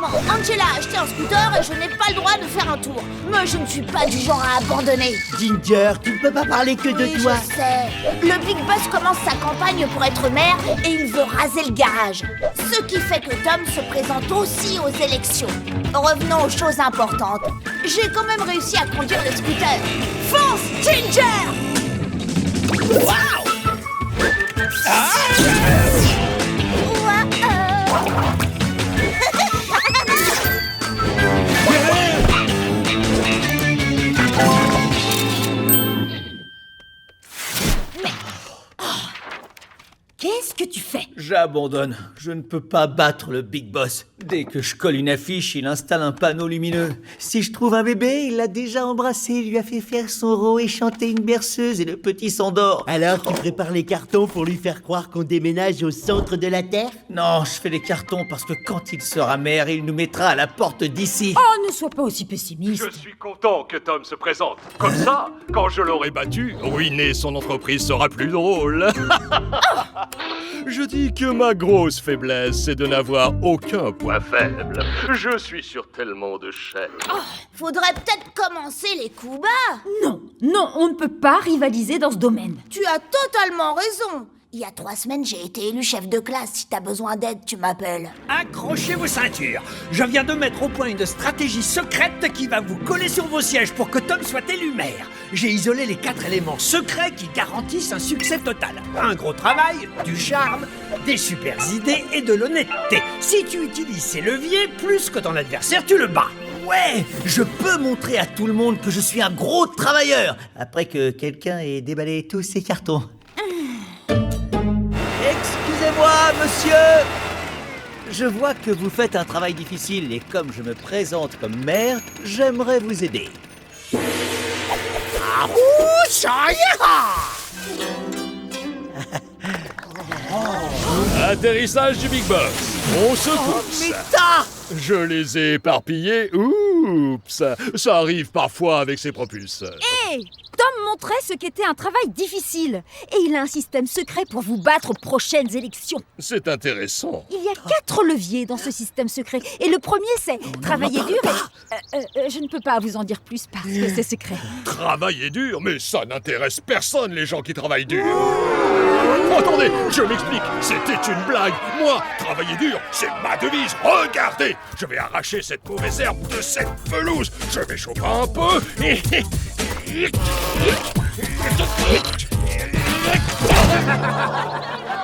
Tom, Angela a acheté un scooter et je n'ai pas le droit de faire un tour. Mais je ne suis pas du genre à abandonner. Ginger, tu ne peux pas parler que de Oui, toi. je sais. Le Big Boss commence sa campagne pour être maire et il veut raser le garage. Ce qui fait que Tom se présente aussi aux élections. Revenons aux choses importantes. J'ai quand même réussi à conduire le scooter. Fonce, Ginger! Waouh! Qu'est-ce que tu fais? J'abandonne. Je ne peux pas battre le Big Boss. Dès que je colle une affiche, il installe un panneau lumineux. Si je trouve un bébé, il l'a déjà embrassé, lui a fait faire son rôle et chanter une berceuse et le petit s'endort. Alors tu prépares les cartons pour lui faire croire qu'on déménage au centre de la Terre? Non, je fais les cartons parce que quand il sera maire, il nous mettra à la porte d'ici. Oh, ne sois pas aussi pessimiste. Je suis content que Tom se présente. Comme ça, quand je l'aurai battu, ruiner son entreprise sera plus drôle. Je dis que ma grosse faiblesse, c'est de n'avoir aucun point faible. Je suis sur tellement de chaînes. Faudrait peut-être commencer les coups bas. Non, non, on ne peut pas rivaliser dans ce domaine. Tu as totalement raison. Il y a 3 semaines, j'ai été élu chef de classe. Si t'as besoin d'aide, tu m'appelles. Accrochez vos ceintures. Je viens de mettre au point une stratégie secrète qui va vous coller sur vos sièges pour que Tom soit élu maire. J'ai isolé les 4 éléments secrets qui garantissent un succès total. Un gros travail, du charme, des super idées et de l'honnêteté. Si tu utilises ces leviers plus que ton adversaire, tu le bats. Ouais, je peux montrer à tout le monde que je suis un gros travailleur, après que quelqu'un ait déballé tous ses cartons. Excusez-moi, monsieur! Je vois que vous faites un travail difficile et comme je me présente comme maire, j'aimerais vous aider. Atterrissage du Big Boss. On se pousse. Je les ai éparpillés. Oups. Ça arrive parfois avec ces propulseurs. Hé, Tom montrait ce qu'était un travail difficile. Et il a un système secret pour vous battre aux prochaines élections. C'est intéressant. Il y a 4 leviers dans ce système secret. Et le premier, c'est travailler dur et... je ne peux pas vous en dire plus parce que c'est secret. Travailler dur, mais ça n'intéresse personne, les gens qui travaillent dur. Attendez, je m'explique, c'était une blague. Moi, travailler dur, c'est ma devise. Regardez, je vais arracher cette mauvaise herbe de cette pelouse. Je vais chauffer un peu.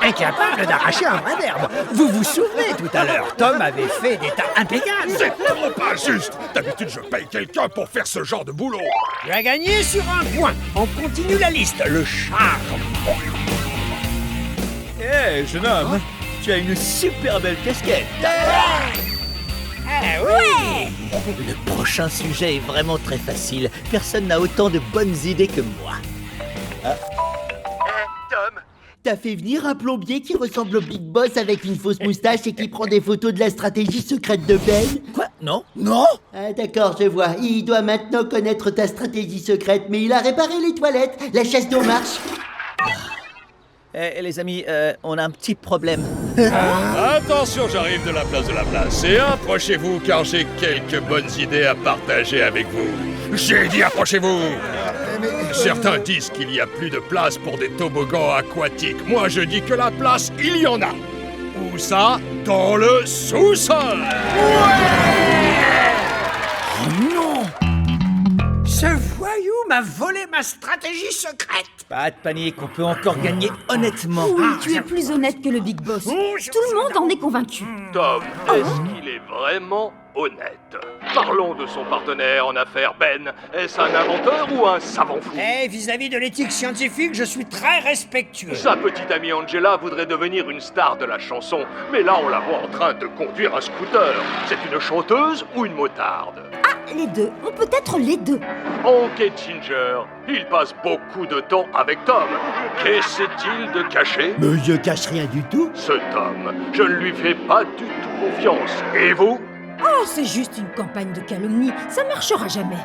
Incapable d'arracher un brin d'herbe. Vous vous souvenez tout à l'heure, Tom avait fait des tas impeccables. C'est trop pas juste. D'habitude, je paye quelqu'un pour faire ce genre de boulot. Tu as gagné sur un point. On continue la liste. Le charme. Hé, jeune homme, tu as une super belle casquette. Le prochain sujet est vraiment très facile. Personne n'a autant de bonnes idées que moi. Tom, T'as fait venir un plombier qui ressemble au Big Boss avec une fausse moustache et qui prend des photos de la stratégie secrète de Ben? Quoi? Non? Non? Ah d'accord, je vois. Il doit maintenant connaître ta stratégie secrète, mais il a réparé les toilettes. La chaise d'eau marche. Eh, les amis, on a un petit problème. attention, j'arrive de la place. Et approchez-vous, car j'ai quelques bonnes idées à partager avec vous. J'ai dit approchez-vous. Certains disent qu'il y a plus de place pour des toboggans aquatiques. Moi, je dis que la place, il y en a. Où ça? Dans le sous-sol. Ce voyou m'a volé ma stratégie secrète. Pas de panique, on peut encore gagner honnêtement. Oui, tu es plus honnête que le Big Boss. Tout le monde en est convaincu. Tom, est-ce qu'il est vraiment honnête? Parlons de son partenaire en affaires, Ben. Est-ce un inventeur ou un savant fou? Vis-à-vis de l'éthique scientifique, je suis très respectueux. Sa petite amie Angela voudrait devenir une star de la chanson, mais là on la voit en train de conduire un scooter. C'est une chanteuse ou une motarde? Ah, les deux. Ou peut-être les deux. Ok Ginger, il passe beaucoup de temps avec Tom. Qu'essaie-t-il de cacher? Mais je cache rien du tout. Ce Tom, je ne lui fais pas du tout confiance. Et vous? Oh, c'est juste une campagne de calomnie. Ça marchera jamais.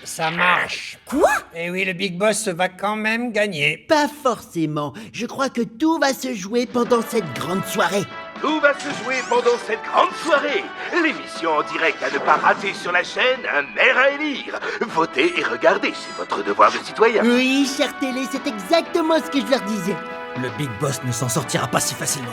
Ça marche. Quoi? Eh oui, le Big Boss va quand même gagner. Pas forcément. Je crois que tout va se jouer pendant cette grande soirée. Tout va se jouer pendant cette grande soirée. L'émission en direct à ne pas rater sur la chaîne, un maire à élire. Votez et regardez, c'est votre devoir de citoyen. Oui, chère télé, c'est exactement ce que je leur disais. Le Big Boss ne s'en sortira pas si facilement.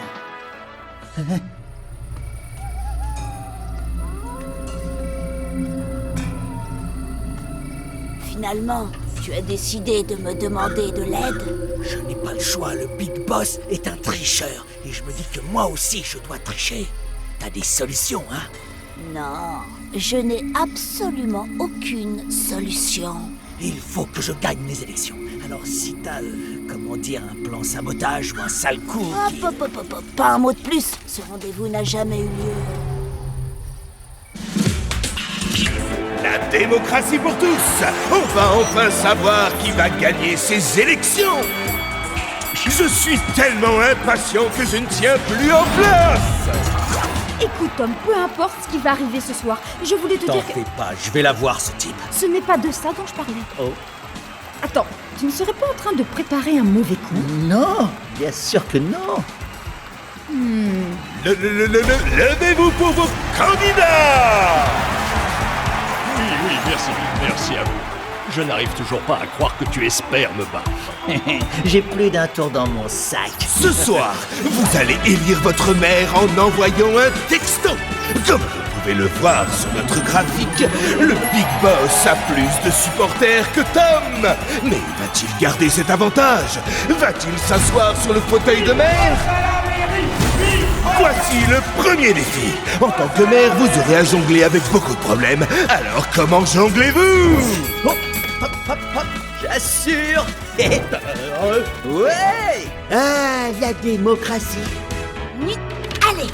Finalement, tu as décidé de me demander de l'aide. Je n'ai pas le choix, le Big Boss est un tricheur. Et je me dis que moi aussi, je dois tricher. T'as des solutions, hein? Non, je n'ai absolument aucune solution. Il faut que je gagne les élections. Alors si t'as, comment dire, un plan sabotage ou un sale coup qui... Hop, pas un mot de plus. Ce rendez-vous n'a jamais eu lieu. La démocratie pour tous. On va enfin savoir qui va gagner ces élections. Je suis tellement impatient que je ne tiens plus en place. Écoute, Tom, peu importe ce qui va arriver ce soir, je voulais te T'en dire que fais pas, je vais la voir, ce type. ce n'est pas de ça dont je parlais. Oh. Attends, tu ne serais pas en train de préparer un mauvais coup? Non, bien sûr que non. Levez-vous pour vos candidats. Oui, merci à vous. Je n'arrive toujours pas à croire que tu espères me battre. J'ai plus d'un tour dans mon sac. Ce soir, vous allez élire votre maire en envoyant un texto. Comme vous pouvez le voir sur notre graphique, le Big Boss a plus de supporters que Tom. Mais va-t-il garder cet avantage? Va-t-il s'asseoir sur le fauteuil de maire? Voici le premier défi. En tant que maire, vous aurez à jongler avec beaucoup de problèmes. Alors comment jonglez-vous? Hop, hop, j'assure. Ouais. Ah, la démocratie. Allez,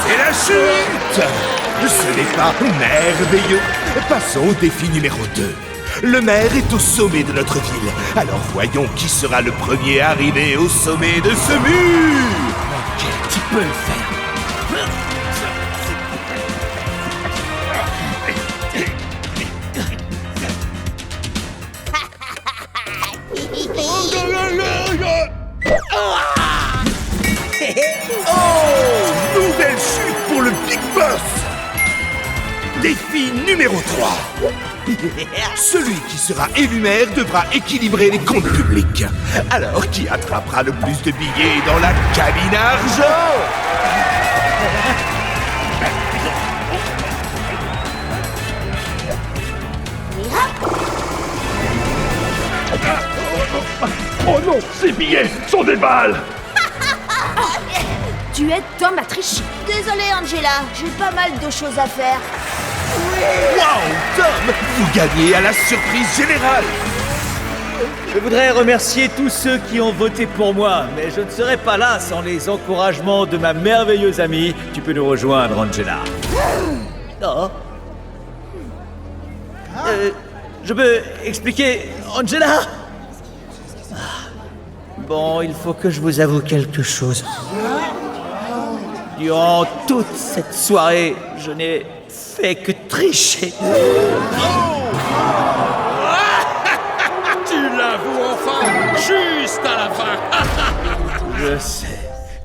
C'est la chute! Ce n'est pas merveilleux. Passons au défi numéro 2. Le maire est au sommet de notre ville. Alors voyons qui sera le premier arrivé au sommet de ce mur. Ok, tu peux le faire. Oh! Nouvelle chute pour le Big Boss! Défi numéro 3. Celui qui sera élu maire devra équilibrer les comptes publics. Alors, qui attrapera le plus de billets dans la cabine à argent? Oh non, ces billets sont des balles! Tu aides Tom à tricher. désolé Angela, j'ai pas mal de choses à faire. Wow, Tom! Vous gagnez à la surprise générale! Je voudrais remercier tous ceux qui ont voté pour moi, mais je ne serais pas là sans les encouragements de ma merveilleuse amie. Tu peux nous rejoindre, Angela. Oh. Je peux expliquer, Angela? Bon, il faut que je vous avoue quelque chose. Durant toute cette soirée, je n'ai fait que tricher. Tu l'avoues enfin, juste à la fin. Je sais.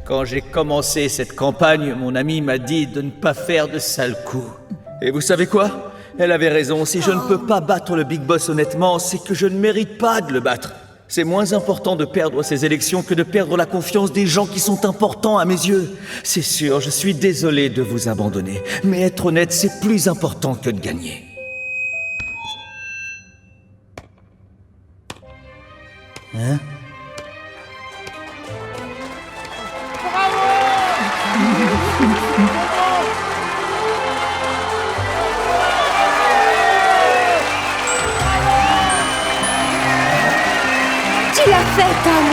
Quand j'ai commencé cette campagne, mon ami m'a dit de ne pas faire de sales coups. Et vous savez quoi? Elle avait raison. Si je ne peux pas battre le Big Boss honnêtement, c'est que je ne mérite pas de le battre. C'est moins important de perdre ces élections que de perdre la confiance des gens qui sont importants à mes yeux. C'est sûr, je suis désolé de vous abandonner, mais être honnête, c'est plus important que de gagner. Hein? Tu l'as fait, Tom.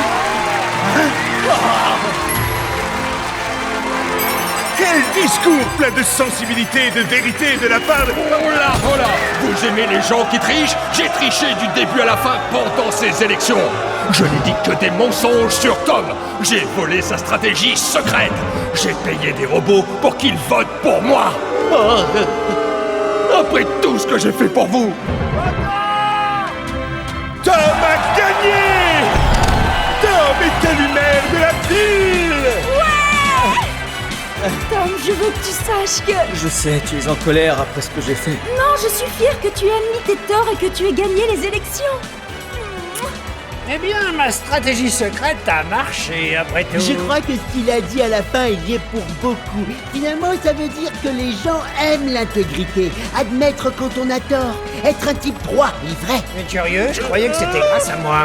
Quel discours plein de sensibilité et de vérité de la part de... Oh là, vous aimez les gens qui trichent? J'ai triché du début à la fin pendant ces élections. Je n'ai dit que des mensonges sur Tom. J'ai volé sa stratégie secrète. J'ai payé des robots pour qu'ils votent pour moi. Après tout ce que j'ai fait pour vous. Tom a gagné! Tom est élu maire de la veux que tu saches que... Je sais, tu es en colère après ce que j'ai fait. Non, je suis fière que tu aies admis tes torts et que tu aies gagné les élections. Eh bien, ma stratégie secrète a marché, après tout. Je crois que ce qu'il a dit à la fin il y est pour beaucoup. Finalement, ça veut dire que les gens aiment l'intégrité, admettre quand on a tort, être un type droit et vrai. Mais curieux, je croyais que c'était grâce à moi.